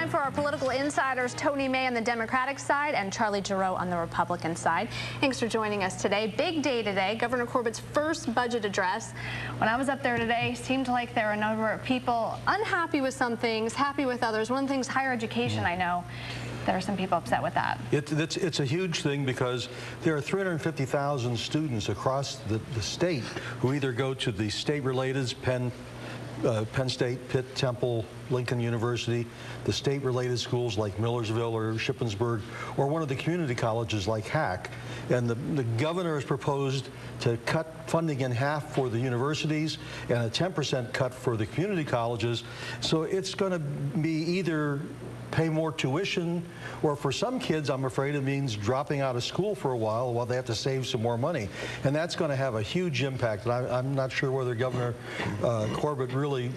time for our political insiders, Tony May on the Democratic side and Charlie Gerow on the Republican side. Thanks for joining us today. Big day today, Governor Corbett's first budget address. When I was up there today, seemed like there were a number of people unhappy with some things, happy with others. One thing's higher education, I know. There are some people upset with that. It's a huge thing because there are 350,000 students across the state who either go to the state-related Penn State, Pitt, Temple, Lincoln University, the state-related schools like Millersville or Shippensburg, or one of the community colleges like Hack. And the governor has proposed to cut funding in half for the universities and a 10% cut for the community colleges. So it's going to be either pay more tuition, or for some kids, I'm afraid it means dropping out of school for a while they have to save some more money. And that's going to have a huge impact. And I'm not sure whether Governor Corbett really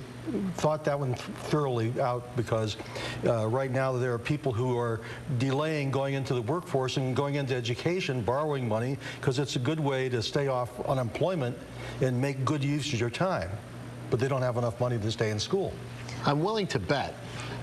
thought that one thoroughly out, because right now there are people who are delaying going into the workforce and going into education, borrowing money, because it's a good way to stay off unemployment and make good use of your time. But they don't have enough money to stay in school. I'm willing to bet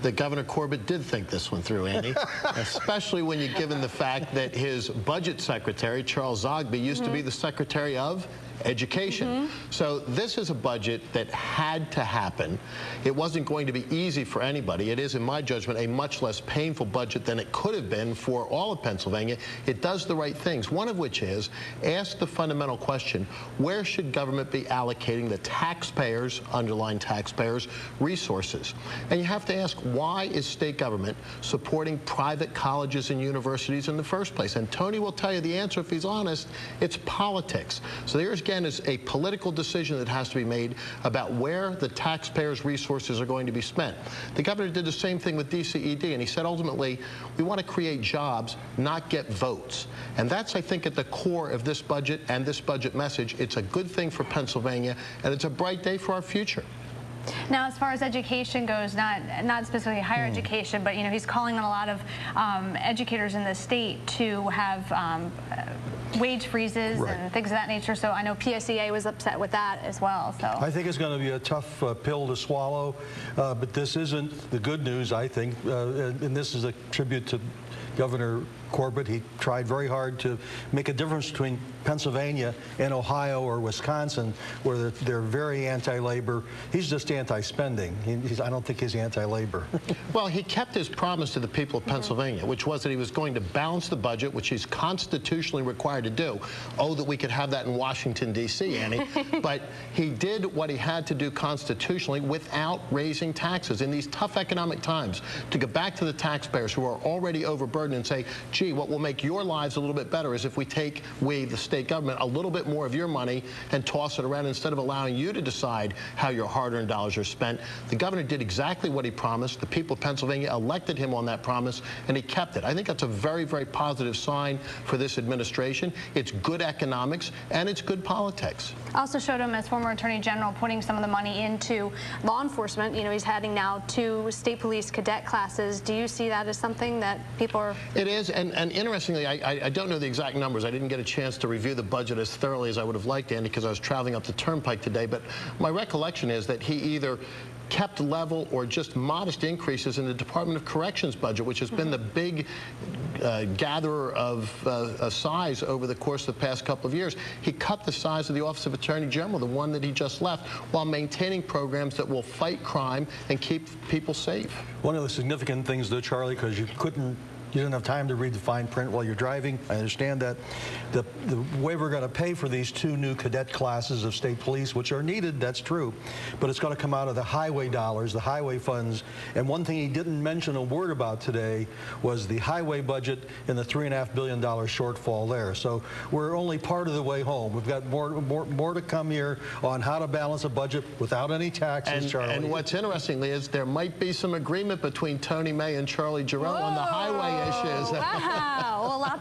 that Governor Corbett did think this one through, Andy, especially when you're given the fact that his budget secretary, Charles Zogby, used to be the Secretary of Education. So this is a budget that had to happen. It wasn't going to be easy for anybody. It is, in my judgment, a much less painful budget than it could have been for all of Pennsylvania. It does the right things, one of which is ask the fundamental question: where should government be allocating the taxpayers, underlying taxpayers, resources? And you have to ask, why is state government supporting private colleges and universities in the first place? And Tony will tell you the answer if he's honest. It's politics. So there's again is a political decision that has to be made about where the taxpayers' resources are going to be spent. The governor did the same thing with DCED, and he said ultimately we want to create jobs, not get votes. And that's, I think, at the core of this budget and this budget message. It's a good thing for Pennsylvania, and it's a bright day for our future. Now, as far as education goes, not specifically higher education, but he's calling on a lot of educators in the state to have wage freezes and things of that nature. So I know PSEA was upset with that as well. So I think it's going to be a tough pill to swallow, but this isn't the good news, I think, and this is a tribute to Governor Corbett. He tried very hard to make a difference between Pennsylvania and Ohio or Wisconsin, where they're very anti-labor. He's just anti-spending. I don't think he's anti-labor. Well, he kept his promise to the people of Pennsylvania, which was that he was going to balance the budget, which he's constitutionally required to do. Oh, that we could have that in Washington, D.C., Annie. But he did what he had to do constitutionally without raising taxes. In these tough economic times, to go back to the taxpayers who are already overburdened and say, gee, what will make your lives a little bit better is if we take, the state government, a little bit more of your money and toss it around instead of allowing you to decide how your hard-earned dollars are spent. The governor did exactly what he promised. The people of Pennsylvania elected him on that promise, and he kept it. I think that's a very, very positive sign for this administration. It's good economics, and it's good politics. Also showed him as former Attorney General putting some of the money into law enforcement. He's heading now to state police cadet classes. Do you see that as something that people are... It is, and interestingly, I don't know the exact numbers. I didn't get a chance to review the budget as thoroughly as I would have liked, Andy, because I was traveling up the Turnpike today, but my recollection is that he either kept level or just modest increases in the Department of Corrections budget, which has been the big gatherer of size over the course of the past couple of years. He cut the size of the Office of Attorney General, the one that he just left, while maintaining programs that will fight crime and keep people safe. One of the significant things, though, Charlie, because you didn't have time to read the fine print while you're driving. I understand that. The way we're going to pay for these 2 new cadet classes of state police, which are needed, that's true, but it's going to come out of the highway dollars, the highway funds. And one thing he didn't mention a word about today was the highway budget and the $3.5 billion shortfall there. So we're only part of the way home. We've got more to come here on how to balance a budget without any taxes, Charlie. And what's interesting is there might be some agreement between Tony May and Charlie Gerow on the highway issues. Wow. Well,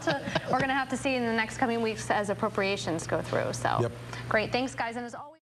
we're going to have to see in the next coming weeks as appropriations go through. So, great. Thanks, guys. And as always.